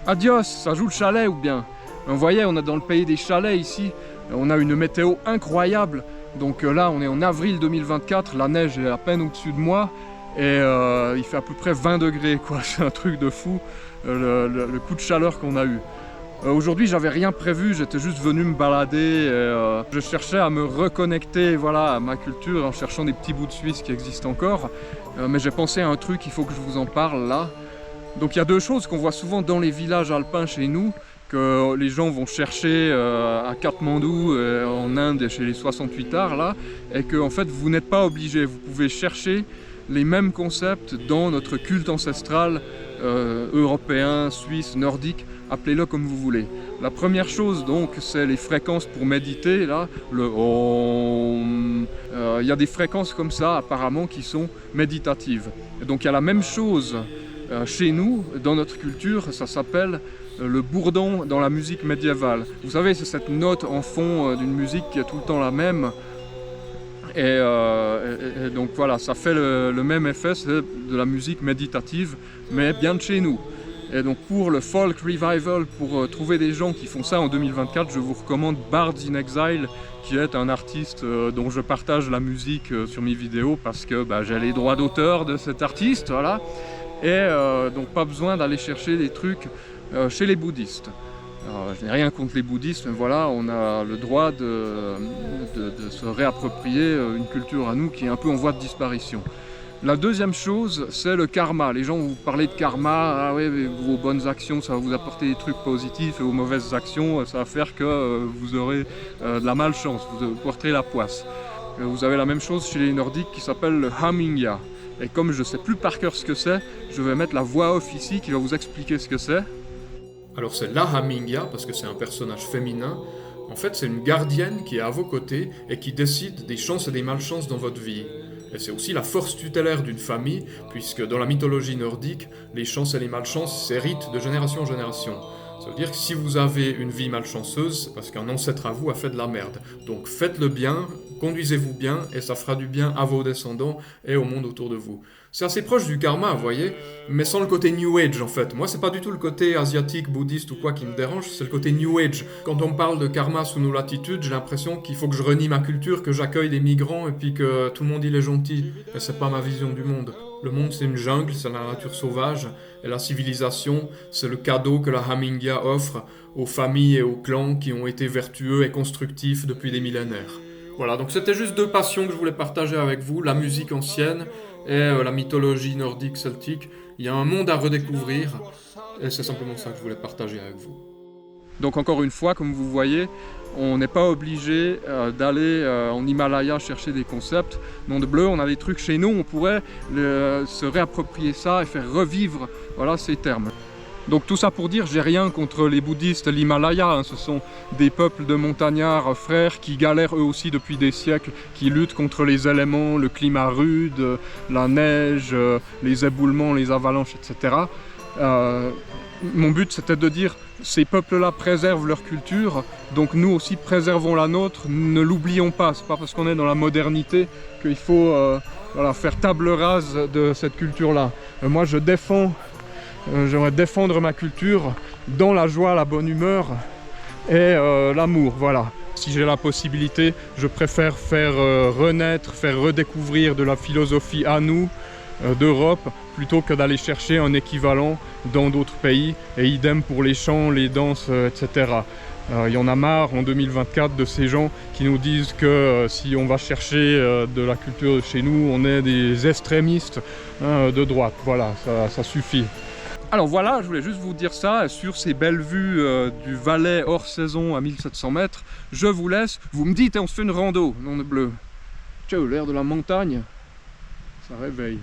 Adios, ça joue le chalet ou bien? Vous voyez, on est dans le pays des chalets ici, on a une météo incroyable. Donc là, on est en avril 2024, la neige est à peine au-dessus de moi et il fait à peu près 20 degrés, quoi. C'est un truc de fou, le coup de chaleur qu'on a eu. Aujourd'hui, j'avais rien prévu, j'étais juste venu me balader et je cherchais à me reconnecter, voilà, à ma culture en cherchant des petits bouts de Suisse qui existent encore. Mais j'ai pensé à un truc, il faut que je vous en parle là. Donc il y a deux choses qu'on voit souvent dans les villages alpins chez nous, que les gens vont chercher à Katmandou, en Inde, et chez les 68 arts là, et que en fait vous n'êtes pas obligé, vous pouvez chercher les mêmes concepts dans notre culte ancestral européen, suisse, nordique, appelez-le comme vous voulez. La première chose donc, c'est les fréquences pour méditer, là, le Om. Il y a des fréquences comme ça apparemment qui sont méditatives. Et donc il y a la même chose chez nous, dans notre culture, ça s'appelle le bourdon dans la musique médiévale. Vous savez, c'est cette note en fond d'une musique qui est tout le temps la même. Et donc voilà, ça fait le même effet, c'est de la musique méditative, mais bien de chez nous. Et donc pour le folk revival, pour trouver des gens qui font ça en 2024, je vous recommande Bards in Exile, qui est un artiste dont je partage la musique sur mes vidéos parce que j'ai les droits d'auteur de cet artiste, voilà. Et donc pas besoin d'aller chercher des trucs chez les bouddhistes. Alors, je n'ai rien contre les bouddhistes, mais voilà, on a le droit de se réapproprier une culture à nous qui est un peu en voie de disparition. La deuxième chose, c'est le karma. Les gens vous parlez de karma, ah ouais, vos bonnes actions, ça va vous apporter des trucs positifs, et vos mauvaises actions, ça va faire que vous aurez de la malchance, vous porterez la poisse. Vous avez la même chose chez les nordiques qui s'appelle le hamingya. Et comme je ne sais plus par cœur ce que c'est, je vais mettre la voix off ici qui va vous expliquer ce que c'est. Alors c'est la Hamingya, parce que c'est un personnage féminin. En fait, c'est une gardienne qui est à vos côtés et qui décide des chances et des malchances dans votre vie. Et c'est aussi la force tutélaire d'une famille, puisque dans la mythologie nordique, les chances et les malchances s'héritent de génération en génération. Ça veut dire que si vous avez une vie malchanceuse, c'est parce qu'un ancêtre à vous a fait de la merde. Donc faites le bien, conduisez-vous bien, et ça fera du bien à vos descendants et au monde autour de vous. C'est assez proche du karma, vous voyez, mais sans le côté New Age en fait. Moi, c'est pas du tout le côté asiatique, bouddhiste ou quoi qui me dérange, c'est le côté New Age. Quand on me parle de karma sous nos latitudes, j'ai l'impression qu'il faut que je renie ma culture, que j'accueille des migrants et puis que tout le monde il est gentil. Et c'est pas ma vision du monde. Le monde c'est une jungle, c'est la nature sauvage, et la civilisation c'est le cadeau que la Hamingya offre aux familles et aux clans qui ont été vertueux et constructifs depuis des millénaires. Voilà, donc c'était juste deux passions que je voulais partager avec vous, la musique ancienne et la mythologie nordique celtique. Il y a un monde à redécouvrir et c'est simplement ça que je voulais partager avec vous. Donc encore une fois, comme vous voyez, on n'est pas obligé d'aller en Himalaya chercher des concepts. Nom de bleu, on a des trucs chez nous, on pourrait se réapproprier ça et faire revivre, voilà, ces termes. Donc tout ça pour dire, j'ai rien contre les bouddhistes, l'Himalaya, hein, ce sont des peuples de montagnards frères qui galèrent eux aussi depuis des siècles, qui luttent contre les éléments, le climat rude, la neige, les éboulements, les avalanches, etc. Mon but c'était de dire, ces peuples-là préservent leur culture, donc nous aussi préservons la nôtre, ne l'oublions pas, c'est pas parce qu'on est dans la modernité qu'il faut voilà, faire table rase de cette culture-là. Moi je défends j'aimerais défendre ma culture dans la joie, la bonne humeur et l'amour, voilà. Si j'ai la possibilité, je préfère faire renaître, faire redécouvrir de la philosophie à nous, d'Europe, plutôt que d'aller chercher un équivalent dans d'autres pays, et idem pour les chants, les danses, etc. Il y en a marre en 2024 de ces gens qui nous disent que si on va chercher de la culture chez nous, on est des extrémistes de droite, voilà, ça suffit. Alors voilà, je voulais juste vous dire ça, sur ces belles vues du Valais hors saison à 1700 mètres, je vous laisse, vous me dites et on se fait une rando, nom de bleu. Ciao, l'air de la montagne, ça réveille.